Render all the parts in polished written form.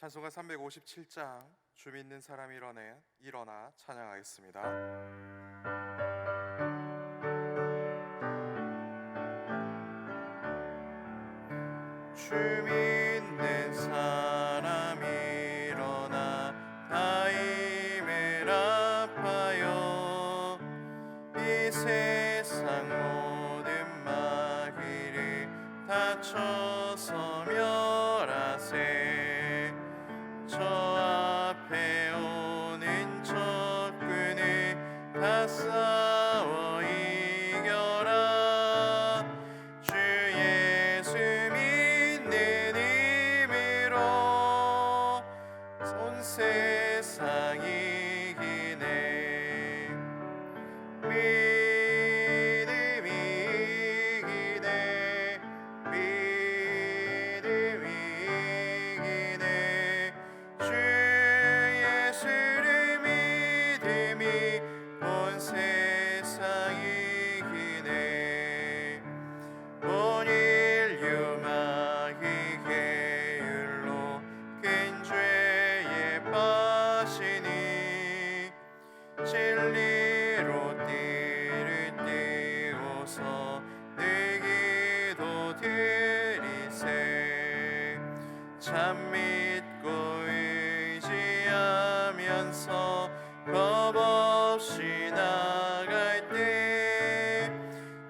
찬송가 357장 주 믿는 사람이 일어나 찬양하겠습니다. 주 믿는 사람이 일어나 다 힘을 합하여 이 세상 모든 마귀를 다쳐서 멸하세. 저 앞에 오는 적군을 다 싸워 이겨라. 주 예수 믿는 힘으로 온 세상 이기네. 믿음이 이기네. 믿음이 이기네. 주 예수를 믿음이 온 세상 이기네. 온 인류 마귀 계율로 큰 죄에 빠지니 진리로 띠를 띠고서 늘 기도 드리세. 참 믿고 의지하면서 겁없이 나갈 때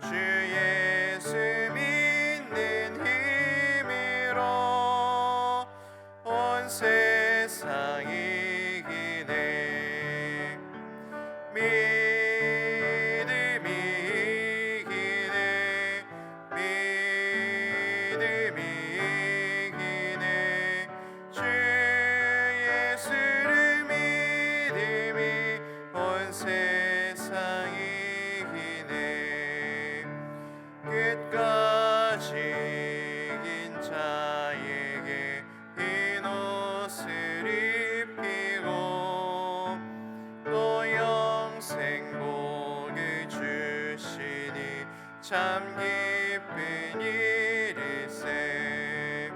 주 예수 믿는 힘으로 온 세상 이기네. 믿음이 이기네. 믿음이 이기네. 주 예수를 믿음이 온 세상 이기네. 끝까지 이긴 자에게 흰 옷을 입히고 또 영생 복을 주시니 참 기쁜 일일세.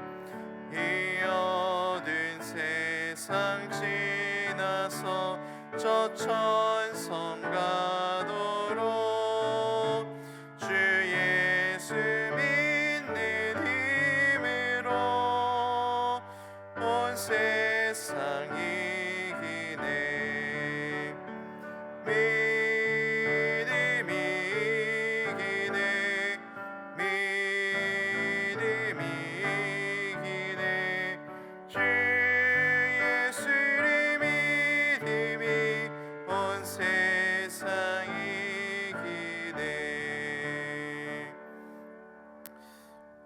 이 어두운 세상 지나서 저 천성 가도록 주 예수 믿는 힘으로 온 세상 이기네. 믿음이 이기네. 믿음이 이기네. 주 예수를 믿음이 온 세상 이기네.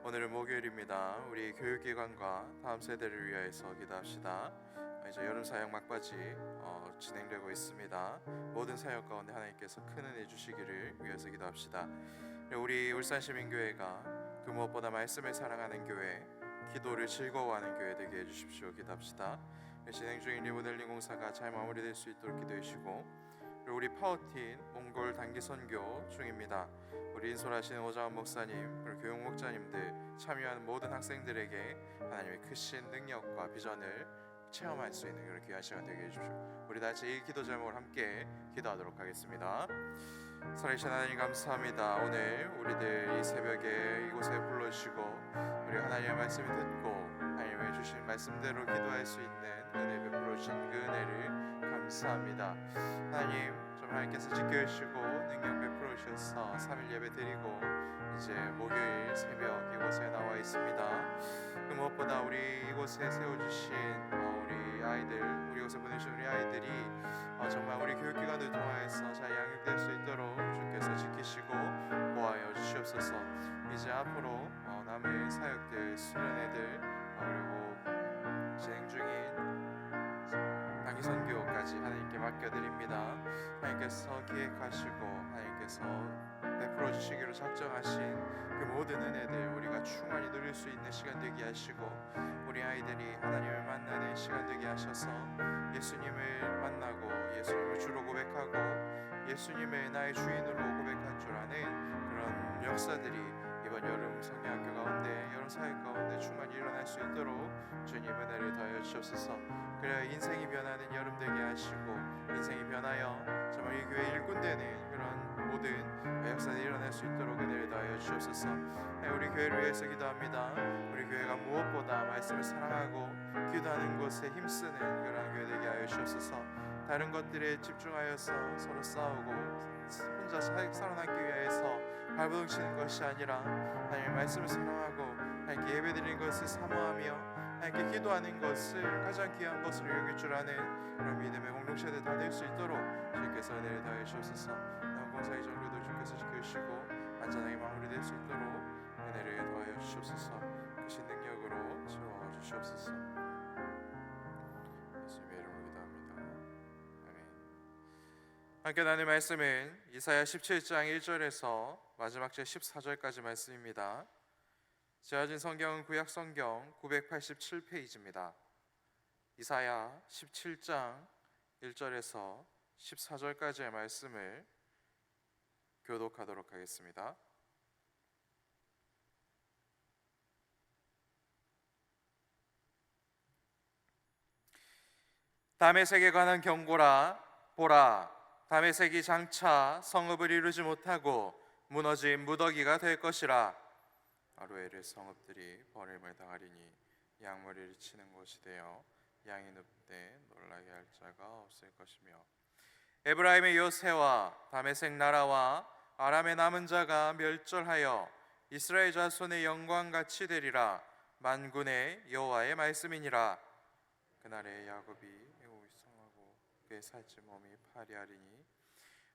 오늘은 목요일입니다. 우리 교육기관과 다음 세대를 위하여서 기도합시다. 이제 여름 사역 막바지 진행되고 있습니다. 모든 사역 가운데 하나님께서 큰 은혜 주시기를 위해서 기도합시다. 우리 울산시민교회가 그 무엇보다 말씀을 사랑하는 교회, 기도를 즐거워하는 교회 되게 해주십시오. 기도합시다. 진행 중인 리모델링 공사가 잘 마무리될 수 있도록 기도해 주시고, 그리고 우리 파워팀 몽골 단기 선교 중입니다. 우리 인솔하시는 오자원 목사님, 그리고 교육 목자님들, 참여하는 모든 학생들에게 하나님의 크신 능력과 비전을 체험할 수 있는 그런 귀한 시간 되게 해주십시오. 우리 다 같이 이 기도 제목을 함께 기도하도록 하겠습니다. 살아계신 하나님 감사합니다. 오늘 우리들 이 새벽에 이곳에 불러주시고 우리 하나님의 말씀을 듣고 하나님의 주신 말씀대로 기도할 수 있는 은혜 베풀어 주신 그 은혜를 감사합니다. 하나님, 좀 하나님께서 지켜주시고 능력 베풀어 주셔서 3일 예배 드리고 이제 목요일 새벽 이곳에 나와 있습니다. 그 무엇보다 우리 이곳에 세워주신 우리 아이들, 우리 이곳에 보내주신 우리 아이들이 정말 우리 교육기관을 통하여서 잘 양육될 수 있도록 주께서 지키시고 보호하여 주시옵소서. 이제 앞으로 남은 사역들, 수련회들, 그리고 진행 중인 단기 선교까지 하나님께 맡겨드립니다. 하나님께서 기획하시고 하나님께서 베풀어 주시기로 작정하신 그 모든 은혜들 우리가 충만히 누릴 수 있는 시간 되게 하시고, 우리 아이들이 하나님을 만나는 시간 되게 하셔서 예수님을 만나고 예수님을 주로 고백하고 예수님을 나의 주인으로 고백한 줄 아는 그런 역사들이 이번 여름 성경학교 가운데, 여름 사역 가운데 충만히 일어날 수 있도록 주님 은혜를 더하여 하여 주옵소서. 그래야 인생이 변하는 여름 되게 하시고 인생이 변하여 정말 이 교회 일꾼되는 그런 모든 역사들이 일어날 수 있도록 은혜를 더하여 주옵소서. 우리 교회를 위해서 기도합니다. 우리 교회가 무엇보다 말씀을 사랑하고 기도하는 곳에 힘쓰는 그런 교회 되게 하여 주옵소서. 다른 것들에 집중하여서 서로 싸우고 혼자 살아남기 위해서 발버둥 치는 것이 아니라 하나님의 말씀을 사랑하고 하나님께 예배드리는 것을 사모하며 하나님께 기도하는 것을 가장 귀한 것으로 여길 줄 아는 그런 믿음의 공동체들 다 될 수 있도록 주께서 은혜를 더해 주옵소서. 남은 공사의 정도도 주께서 지켜주시고 안전하게 마무리될 수 있도록 은혜를 더하여 주옵소서. 크신 능력으로 채워 주시옵소서. 예수님의 이름으로 기도합니다. 아멘. 함께 나눌 말씀은 이사야 17장 1절에서 마지막 제 14절까지 말씀입니다. 제가 가진 성경은 구약 성경 987페이지입니다. 이사야 17장 1절에서 14절까지의 말씀을 교독하도록 하겠습니다. 다메섹에 관한 경고라. 보라, 다메섹이 장차 성읍을 이루지 못하고 무너진 무더기가 될 것이라. 아로엘의 성읍들이 버림을 당하리니 양머리를 치는 곳이 되어 양이 눕되 놀라게 할 자가 없을 것이며, 에브라임의 요새와 다메섹 나라와 아람의 남은 자가 멸절하여 이스라엘 자손의 영광같이 되리라. 만군의 여호와의 말씀이니라. 그날에 야곱이 매우 위성하고 그의 살찐 몸이 파리하리니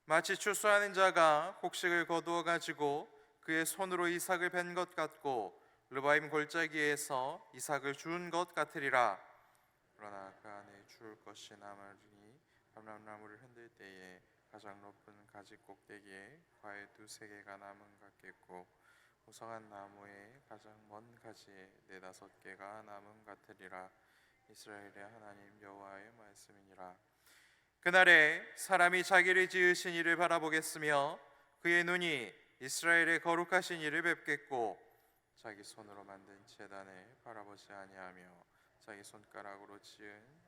마치 추수하는 자가 곡식을 거두어 가지고 그의 손으로 이삭을 벤 것 같고 르바임 골짜기에서 이삭을 주운 것 같으리라. 그러나 그 안에 주울 것이 남으니 감람나무를 흔들 때에 가장 높은 가지 꼭대기에 과일 두세 개가 남은 같겠고 우성한 나무에 가장 먼 가지에 네다섯 개가 남은 같으리라. 이스라엘의 하나님 여호와의 말씀이니라. 그날에 사람이 자기를 지으신 이를 바라보겠으며 그의 눈이 이스라엘의 거룩하신 이를 뵙겠고 자기 손으로 만든 제단을 바라보지 아니하며 자기 손가락으로 지은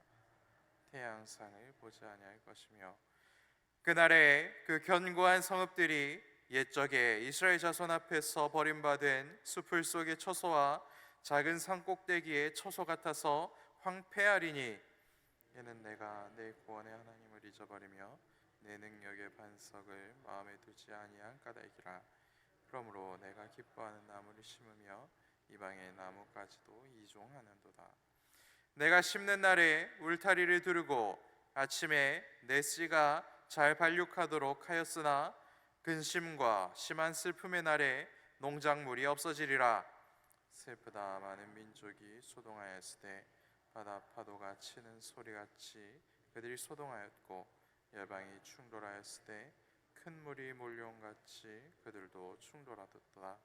태양상을 보지 아니할 것이며, 그날에 그 견고한 성읍들이 옛적에 이스라엘 자손 앞에서 버림받은 수풀 속의 처소와 작은 산 꼭대기의 처소 같아서 황폐하리니 이는 내가 내 구원의 하나님을 잊어버리며 내 능력의 반석을 마음에 두지 아니한 까닭이라. 그러므로 내가 기뻐하는 나무를 심으며 이방의 나무까지도 이종하는도다. 내가 심는 날에 울타리를 두르고 아침에 내 씨가 잘 발육하도록 하였으나 근심과 심한 슬픔의 날에 농작물이 없어지리라. 슬프다. 많은 민족이 소동하였으되 바다 파도가 치는 소리같이 그들이 소동하였고 열방이 충돌하였으되 큰 물이 몰려온같이 그들도 충돌하였도다.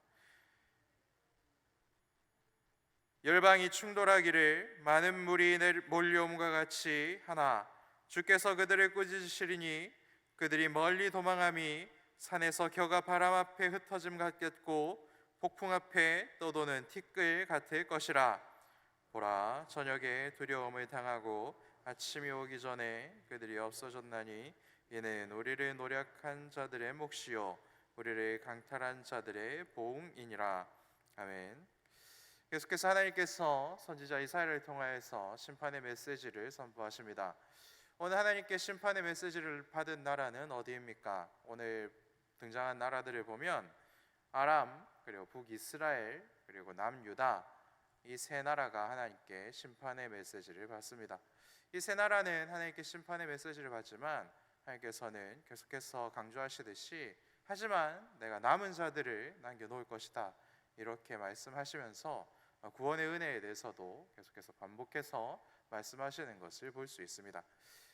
열방이 충돌하기를 많은 물이 몰려옴과 같이 하나 주께서 그들을 꾸짖으시리니 그들이 멀리 도망함이 산에서 겨가 바람 앞에 흩어짐 같겠고 폭풍 앞에 떠도는 티끌 같을 것이라. 보라, 저녁에 두려움을 당하고 아침이 오기 전에 그들이 없어졌나니 이는 우리를 노력한 자들의 몫이요 우리를 강탈한 자들의 보응이니라. 아멘. 계속해서 하나님께서 선지자 이사야를 통하여서 심판의 메시지를 선포하십니다. 오늘 하나님께 심판의 메시지를 받은 나라는 어디입니까? 오늘 등장한 나라들을 보면 아람, 그리고 북이스라엘, 그리고 남유다, 이 세 나라가 하나님께 심판의 메시지를 받습니다. 이 세 나라는 하나님께 심판의 메시지를 받지만 하나님께서는 계속해서 강조하시듯이 하지만 내가 남은 자들을 남겨놓을 것이다 이렇게 말씀하시면서 구원의 은혜에 대해서도 계속해서 반복해서 말씀하시는 것을 볼 수 있습니다.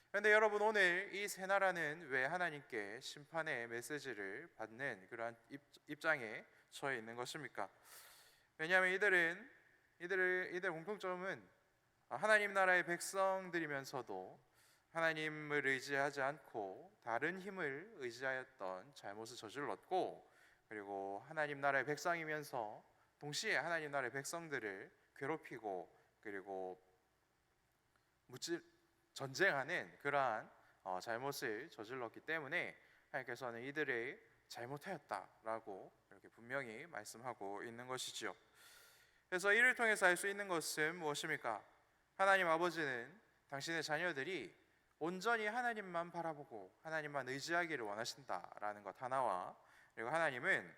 그런데 여러분, 오늘 이 세 나라는 왜 하나님께 심판의 메시지를 받는 그러한 입장에 처해 있는 것입니까? 왜냐하면 이들의 공통점은 하나님 나라의 백성들이면서도 하나님을 의지하지 않고 다른 힘을 의지하였던 잘못을 저질렀고, 그리고 하나님 나라의 백성이면서 동시에 하나님 나라의 백성들을 괴롭히고 그리고 무질 전쟁하는 그러한 잘못을 저질렀기 때문에 하나님께서는 이들의 잘못하였다라고 이렇게 분명히 말씀하고 있는 것이지요. 그래서 이를 통해서 알 수 있는 것은 무엇입니까? 하나님 아버지는 당신의 자녀들이 온전히 하나님만 바라보고 하나님만 의지하기를 원하신다라는 것 하나와, 그리고 하나님은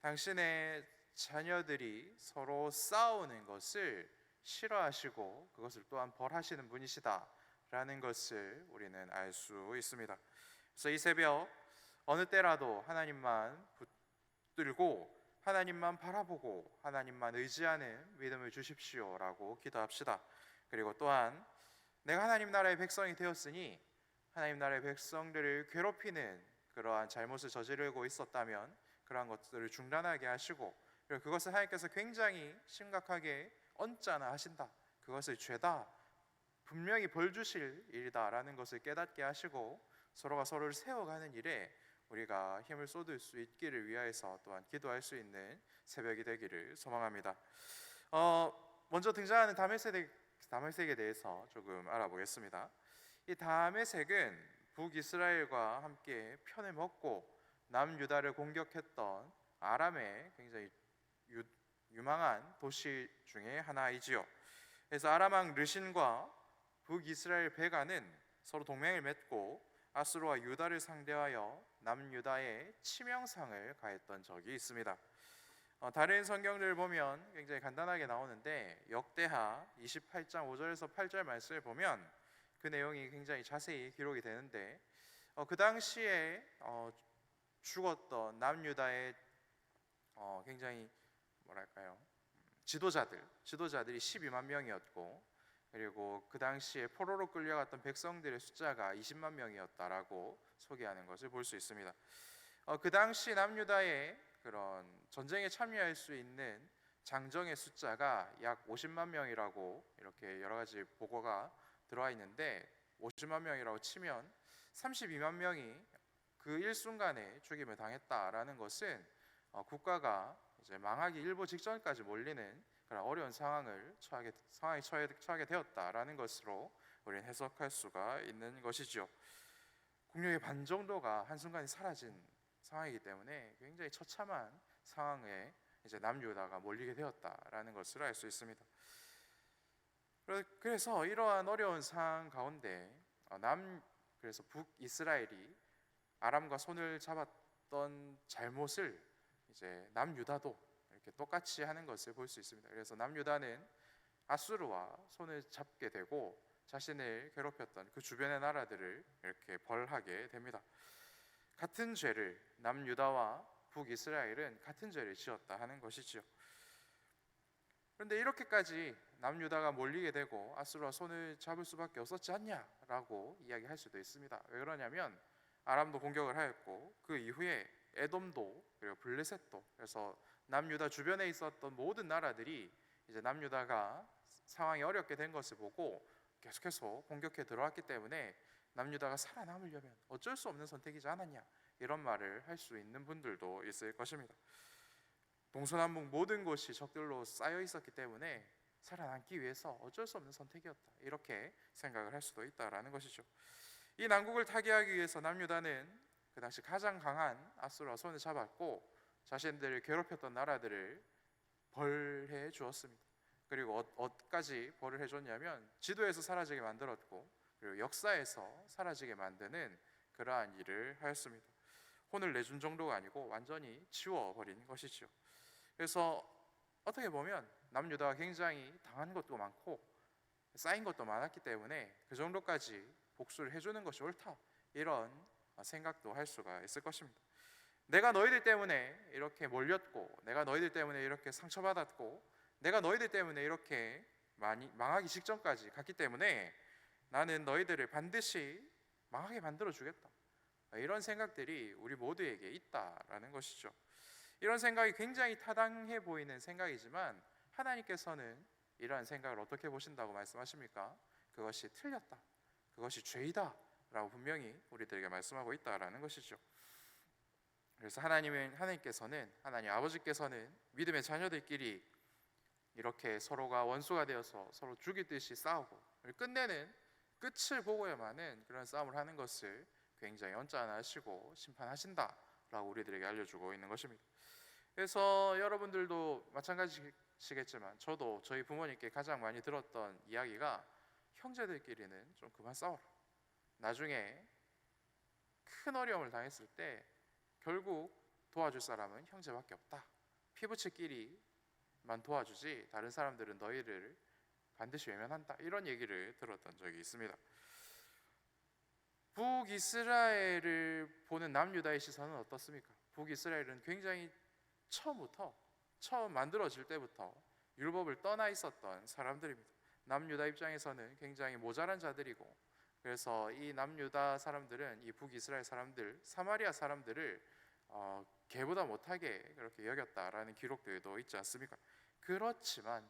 당신의 자녀들이 서로 싸우는 것을 싫어하시고 그것을 또한 벌하시는 분이시다라는 것을 우리는 알 수 있습니다. 그래서 이 새벽 어느 때라도 하나님만 붙들고 하나님만 바라보고 하나님만 의지하는 믿음을 주십시오라고 기도합시다. 그리고 또한 내가 하나님 나라의 백성이 되었으니 하나님 나라의 백성들을 괴롭히는 그러한 잘못을 저지르고 있었다면 그러한 것들을 중단하게 하시고, 그리고 그것을 하나님께서 굉장히 심각하게 언짢아 하신다, 그것을 죄다, 분명히 벌 주실 일이다라는 것을 깨닫게 하시고 서로가 서로를 세워가는 일에 우리가 힘을 쏟을 수 있기를 위하여서 또한 기도할 수 있는 새벽이 되기를 소망합니다. 먼저 등장하는 다메섹에 대해서 조금 알아보겠습니다. 이 다메섹은 북이스라엘과 함께 편을 먹고 남유다를 공격했던 아람의 굉장히 유망한 도시 중에 하나이지요. 그래서 아람 왕 르신과 북이스라엘 베가는 서로 동맹을 맺고 아수르와 유다를 상대하여 남유다에 치명상을 가했던 적이 있습니다. 다른 성경들을 보면 굉장히 간단하게 나오는데 역대하 28장 5절에서 8절 말씀을 보면 그 내용이 굉장히 자세히 기록이 되는데, 그 당시에 죽었던 남유다의 굉장히 뭐랄까요, 지도자들이 12만 명이었고, 그리고 그 당시에 포로로 끌려갔던 백성들의 숫자가 20만 명이었다라고 소개하는 것을 볼 수 있습니다. 그 당시 남유다의 그런 전쟁에 참여할 수 있는 장정의 숫자가 약 50만 명이라고 이렇게 여러 가지 보고가 들어와 있는데, 50만 명이라고 치면 32만 명이 그 일순간에 죽임을 당했다라는 것은 국가가 이제 망하기 일보 직전까지 몰리는 그런 어려운 상황에 처하게 되었다라는 것으로 우리는 해석할 수가 있는 것이죠. 국력의 반 정도가 한순간에 사라진 상황이기 때문에 굉장히 처참한 상황에 이제 남유다가 몰리게 되었다라는 것을 알 수 있습니다. 그래서 이러한 어려운 상황 가운데 그래서 북이스라엘이 아람과 손을 잡았던 잘못을 이제 남유다도 이렇게 똑같이 하는 것을 볼 수 있습니다. 그래서 남유다는 아수르와 손을 잡게 되고 자신을 괴롭혔던 그 주변의 나라들을 이렇게 벌하게 됩니다. 같은 죄를 남유다와 북이스라엘은 같은 죄를 지었다 하는 것이지요. 그런데 이렇게까지 남유다가 몰리게 되고 아수르와 손을 잡을 수밖에 없었지 않냐라고 이야기할 수도 있습니다. 왜 그러냐면 아람도 공격을 하였고 그 이후에 에돔도 그리고 블레셋도, 그래서 남유다 주변에 있었던 모든 나라들이 이제 남유다가 상황이 어렵게 된 것을 보고 계속해서 공격해 들어왔기 때문에 남유다가 살아남으려면 어쩔 수 없는 선택이지 않았냐, 이런 말을 할 수 있는 분들도 있을 것입니다. 동서남북 모든 곳이 적들로 쌓여 있었기 때문에 살아남기 위해서 어쩔 수 없는 선택이었다, 이렇게 생각을 할 수도 있다라는 것이죠. 이 난국을 타개하기 위해서 남유다는 그 당시 가장 강한 아수르와 손을 잡았고 자신들을 괴롭혔던 나라들을 벌해 주었습니다. 그리고 어디까지 벌을 해줬냐면 지도에서 사라지게 만들었고, 그리고 역사에서 사라지게 만드는 그러한 일을 하였습니다. 혼을 내준 정도가 아니고 완전히 지워버린 것이죠. 그래서 어떻게 보면 남유다가 굉장히 당한 것도 많고 쌓인 것도 많았기 때문에 그 정도까지 복수를 해주는 것이 옳다, 이런 생각도 할 수가 있을 것입니다. 내가 너희들 때문에 이렇게 몰렸고, 내가 너희들 때문에 이렇게 상처받았고, 내가 너희들 때문에 이렇게 많이 망하기 직전까지 갔기 때문에 나는 너희들을 반드시 망하게 만들어 주겠다, 이런 생각들이 우리 모두에게 있다라는 것이죠. 이런 생각이 굉장히 타당해 보이는 생각이지만 하나님께서는 이러한 생각을 어떻게 보신다고 말씀하십니까? 그것이 틀렸다, 그것이 죄이다 라고 분명히 우리들에게 말씀하고 있다라는 것이죠. 그래서 하나님께서는, 하나님 아버지께서는 믿음의 자녀들끼리 이렇게 서로가 원수가 되어서 서로 죽이듯이 싸우고 끝내는 끝을 보고야만은 그런 싸움을 하는 것을 굉장히 언짢아하시고 심판하신다라고 우리들에게 알려주고 있는 것입니다. 그래서 여러분들도 마찬가지시겠지만 저도 저희 부모님께 가장 많이 들었던 이야기가 형제들끼리는 좀 그만 싸워라. 나중에 큰 어려움을 당했을 때 결국 도와줄 사람은 형제밖에 없다. 피부치끼리만 도와주지 다른 사람들은 너희를 반드시 외면한다. 이런 얘기를 들었던 적이 있습니다. 북이스라엘을 보는 남유다의 시선은 어떻습니까? 북이스라엘은 굉장히 처음 만들어질 때부터 율법을 떠나 있었던 사람들입니다. 남유다 입장에서는 굉장히 모자란 자들이고, 그래서 이 남유다 사람들은 이 북이스라엘 사람들, 사마리아 사람들을 개보다 못하게 그렇게 여겼다라는 기록들도 있지 않습니까? 그렇지만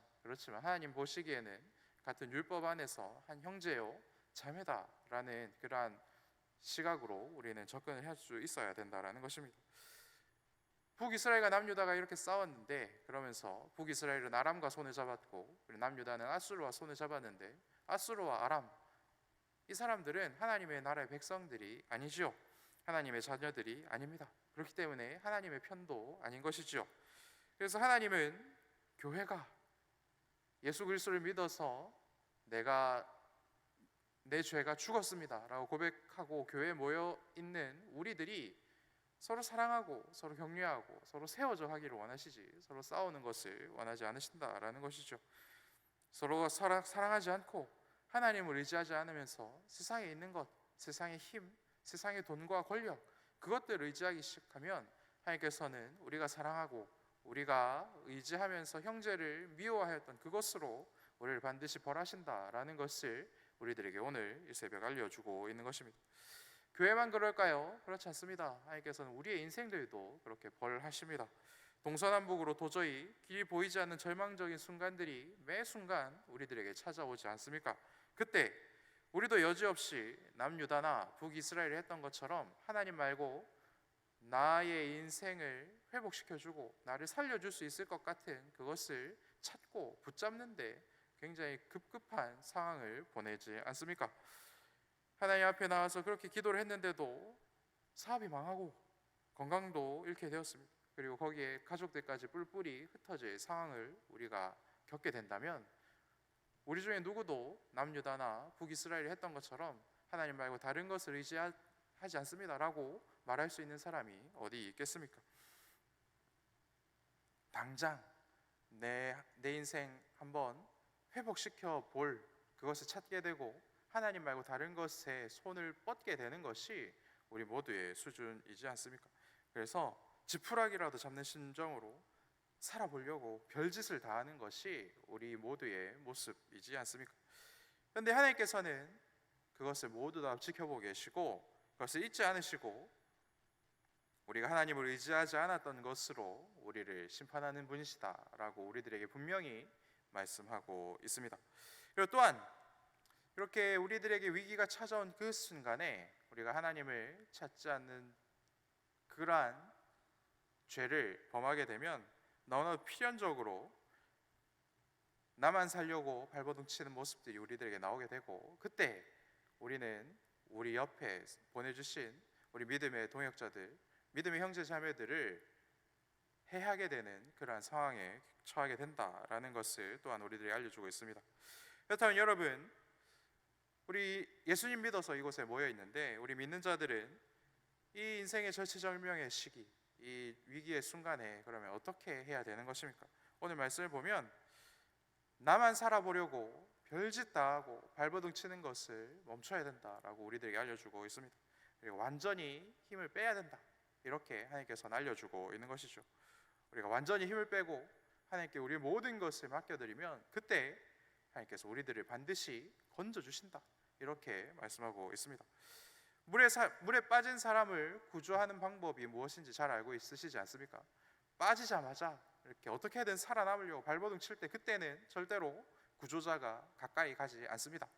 하나님 보시기에는 같은 율법 안에서 한 형제요 자매다라는 그러한 시각으로 우리는 접근을 할 수 있어야 된다라는 것입니다. 북이스라엘과 남유다가 이렇게 싸웠는데, 그러면서 북이스라엘은 아람과 손을 잡았고 남유다는 아수르와 손을 잡았는데, 아수르와 아람, 이 사람들은 하나님의 나라의 백성들이 아니지요. 하나님의 자녀들이 아닙니다. 그렇기 때문에 하나님의 편도 아닌 것이지요. 그래서 하나님은 교회가 예수 그리스도를 믿어서 내 죄가 죽었습니다 라고 고백하고 교회에 모여 있는 우리들이 서로 사랑하고 서로 격려하고 서로 세워져 하기를 원하시지, 서로 싸우는 것을 원하지 않으신다라는 것이죠. 서로가 사랑하지 않고 하나님을 의지하지 않으면서 세상에 있는 것, 세상의 힘, 세상의 돈과 권력, 그것들을 의지하기 시작하면 하나님께서는 우리가 사랑하고 우리가 의지하면서 형제를 미워하였던 그것으로 우리를 반드시 벌하신다라는 것을 우리들에게 오늘 이 새벽 알려주고 있는 것입니다. 교회만 그럴까요? 그렇지 않습니다. 하나님께서는 우리의 인생들도 그렇게 벌하십니다. 동서남북으로 도저히 길이 보이지 않는 절망적인 순간들이 매 순간 우리들에게 찾아오지 않습니까? 그때 우리도 여지없이 남유다나 북이스라엘이 했던 것처럼 하나님 말고 나의 인생을 회복시켜주고 나를 살려줄 수 있을 것 같은 그것을 찾고 붙잡는데 굉장히 급급한 상황을 보내지 않습니까? 하나님 앞에 나와서 그렇게 기도를 했는데도 사업이 망하고 건강도 잃게 되었습니다. 그리고 거기에 가족들까지 뿔뿔이 흩어질 상황을 우리가 겪게 된다면, 우리 중에 누구도 남유다나 북이스라엘이 했던 것처럼 하나님 말고 다른 것을 의지하지 않습니다 라고 말할 수 있는 사람이 어디 있겠습니까? 당장 내 인생 한번 회복시켜 볼 그것을 찾게 되고 하나님 말고 다른 것에 손을 뻗게 되는 것이 우리 모두의 수준이지 않습니까? 그래서 지푸라기라도 잡는 심정으로 살아보려고 별짓을 다 하는 것이 우리 모두의 모습이지 않습니까? 그런데 하나님께서는 그것을 모두 다 지켜보고 계시고 그것을 잊지 않으시고 우리가 하나님을 의지하지 않았던 것으로 우리를 심판하는 분이시다라고 우리들에게 분명히 말씀하고 있습니다. 그리고 또한 이렇게 우리들에게 위기가 찾아온 그 순간에 우리가 하나님을 찾지 않는 그러한 죄를 범하게 되면 너무나 필연적으로 나만 살려고 발버둥 치는 모습들이 우리들에게 나오게 되고, 그때 우리는 우리 옆에 보내주신 우리 믿음의 동역자들, 믿음의 형제 자매들을 해하게 되는 그러한 상황에 처하게 된다라는 것을 또한 우리들이 알려주고 있습니다. 그렇다면 여러분, 우리 예수님 믿어서 이곳에 모여 있는데 우리 믿는 자들은 이 인생의 절체절명의 시기, 이 위기의 순간에 그러면 어떻게 해야 되는 것입니까? 오늘 말씀을 보면 나만 살아보려고 별짓 다 하고 발버둥 치는 것을 멈춰야 된다라고 우리들에게 알려주고 있습니다. 그리고 완전히 힘을 빼야 된다, 이렇게 하나님께서는 알려주고 있는 것이죠. 우리가 완전히 힘을 빼고 하나님께 우리의 모든 것을 맡겨드리면 그때 하나님께서 우리들을 반드시 건져주신다, 이렇게 말씀하고 있습니다. 물에 빠진 사람을 구조하는 방법이 무엇인지 잘 알고 있으시지 않습니까? 빠지자마자 이렇게 어떻게든 살아남으려고 발버둥 칠 때, 그때는 절대로 구조자가 가까이 가지 않습니다.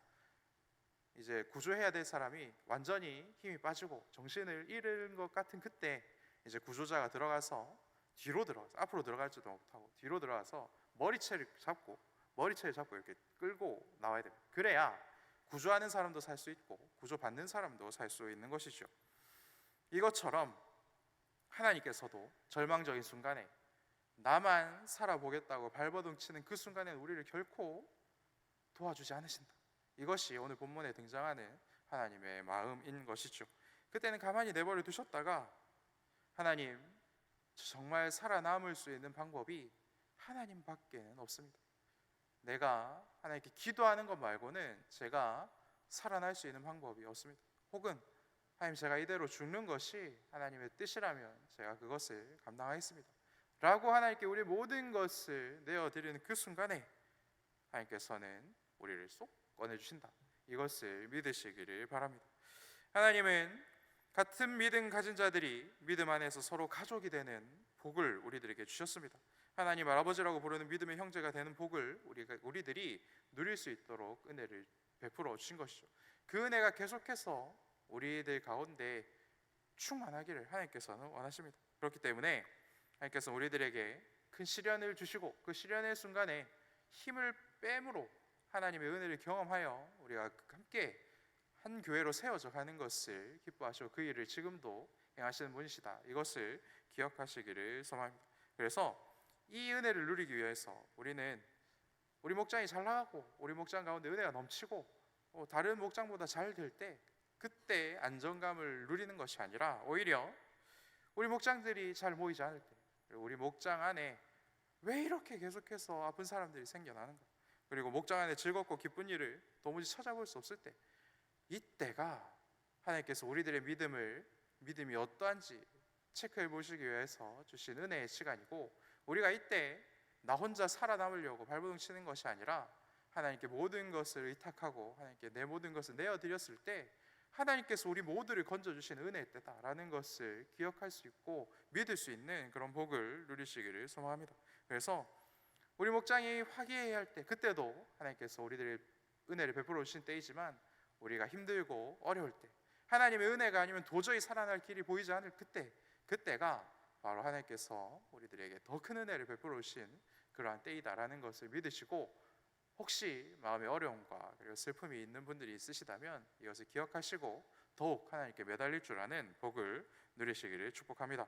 이제 구조해야 될 사람이 완전히 힘이 빠지고 정신을 잃은 것 같은 그때 이제 구조자가 들어가서 앞으로 들어갈지도 못하고 뒤로 들어가서 머리채를 잡고 이렇게 끌고 나와야 됩니다. 그래야 구조하는 사람도 살 수 있고 구조받는 사람도 살 수 있는 것이죠. 이것처럼 하나님께서도 절망적인 순간에 나만 살아보겠다고 발버둥 치는 그 순간에 우리를 결코 도와주지 않으신다. 이것이 오늘 본문에 등장하는 하나님의 마음인 것이죠. 그때는 가만히 내버려 두셨다가 하나님, 정말 살아남을 수 있는 방법이 하나님밖에는 없습니다. 내가 하나님께 기도하는 것 말고는 제가 살아날 수 있는 방법이 없습니다. 혹은 하나님, 제가 이대로 죽는 것이 하나님의 뜻이라면 제가 그것을 감당하겠습니다 라고 하나님께 우리 모든 것을 내어드리는 그 순간에 하나님께서는 우리를 쏙 꺼내주신다. 이것을 믿으시기를 바랍니다. 하나님은 같은 믿음 가진 자들이 믿음 안에서 서로 가족이 되는 복을 우리들에게 주셨습니다. 하나님 아버지라고 부르는 믿음의 형제가 되는 복을 우리들이 누릴 수 있도록 은혜를 베풀어 주신 것이죠. 그 은혜가 계속해서 우리들 가운데 충만하기를 하나님께서는 원하십니다. 그렇기 때문에 하나님께서 우리들에게 큰 시련을 주시고 그 시련의 순간에 힘을 뺨으로 하나님의 은혜를 경험하여 우리가 함께 한 교회로 세워져 가는 것을 기뻐하시고 그 일을 지금도 행하시는 분이시다. 이것을 기억하시기를 소망합니다. 그래서 이 은혜를 누리기 위해서 우리는 우리 목장이 잘 나가고 우리 목장 가운데 은혜가 넘치고 다른 목장보다 잘 될 때 그때 안정감을 누리는 것이 아니라 오히려 우리 목장들이 잘 모이지 않을 때, 우리 목장 안에 왜 이렇게 계속해서 아픈 사람들이 생겨나는가, 그리고 목장 안에 즐겁고 기쁜 일을 도무지 찾아볼 수 없을 때, 이때가 하나님께서 우리들의 믿음이 어떠한지 체크해 보시기 위해서 주신 은혜의 시간이고, 우리가 이때 나 혼자 살아남으려고 발버둥 치는 것이 아니라 하나님께 모든 것을 의탁하고 하나님께 내 모든 것을 내어드렸을 때 하나님께서 우리 모두를 건져주신 은혜의 때다라는 것을 기억할 수 있고 믿을 수 있는 그런 복을 누리시기를 소망합니다. 그래서 우리 목장이 화기애애할 할 때, 그때도 하나님께서 우리들의 은혜를 베풀어 주신 때이지만 우리가 힘들고 어려울 때, 하나님의 은혜가 아니면 도저히 살아날 길이 보이지 않을 그때가 바로 하나님께서 우리들에게 더 큰 은혜를 베풀어 주신 그러한 때이다라는 것을 믿으시고, 혹시 마음의 어려움과 그리고 슬픔이 있는 분들이 있으시다면 이것을 기억하시고 더욱 하나님께 매달릴 줄 아는 복을 누리시기를 축복합니다.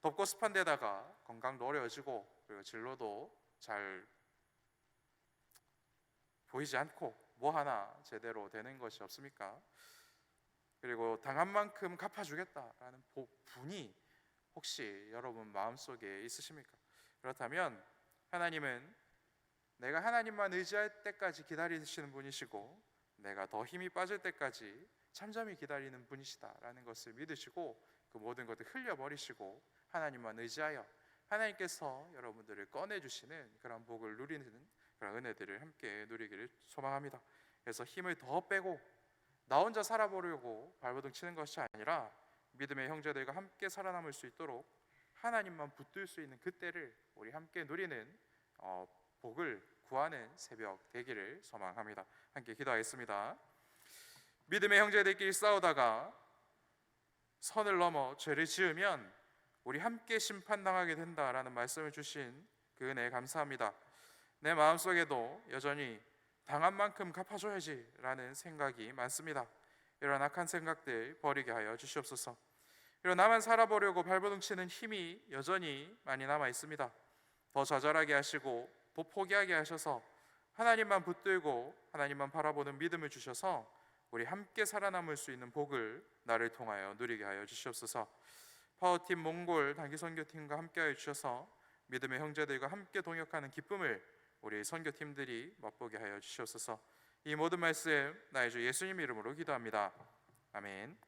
덥고 습한 데다가 건강도 어려워지고 그리고 진로도 잘 보이지 않고 뭐 하나 제대로 되는 것이 없습니까? 그리고 당한 만큼 갚아주겠다라는 분이 혹시 여러분 마음속에 있으십니까? 그렇다면 하나님은 내가 하나님만 의지할 때까지 기다리시는 분이시고 내가 더 힘이 빠질 때까지 잠잠히 기다리는 분이시다라는 것을 믿으시고 그 모든 것을 흘려버리시고 하나님만 의지하여 하나님께서 여러분들을 꺼내주시는 그런 복을 누리는 그런 은혜들을 함께 누리기를 소망합니다. 그래서 힘을 더 빼고 나 혼자 살아보려고 발버둥 치는 것이 아니라 믿음의 형제들과 함께 살아남을 수 있도록 하나님만 붙들 수 있는 그때를 우리 함께 누리는 복을 구하는 새벽 되기를 소망합니다. 함께 기도하겠습니다. 믿음의 형제들끼리 싸우다가 선을 넘어 죄를 지으면 우리 함께 심판당하게 된다라는 말씀을 주신 그 은혜에 감사합니다. 내 마음속에도 여전히 당한 만큼 갚아줘야지 라는 생각이 많습니다. 이런 악한 생각들 버리게 하여 주시옵소서. 그리고 나만 살아보려고 발버둥 치는 힘이 여전히 많이 남아 있습니다. 더 좌절하게 하시고 더 포기하게 하셔서 하나님만 붙들고 하나님만 바라보는 믿음을 주셔서 우리 함께 살아남을 수 있는 복을 나를 통하여 누리게 하여 주시옵소서. 파워팀 몽골 단기 선교팀과 함께 하여 주셔서 믿음의 형제들과 함께 동역하는 기쁨을 우리 선교팀들이 맛보게 하여 주시옵소서. 이 모든 말씀 나의 주 예수님 이름으로 기도합니다. 아멘.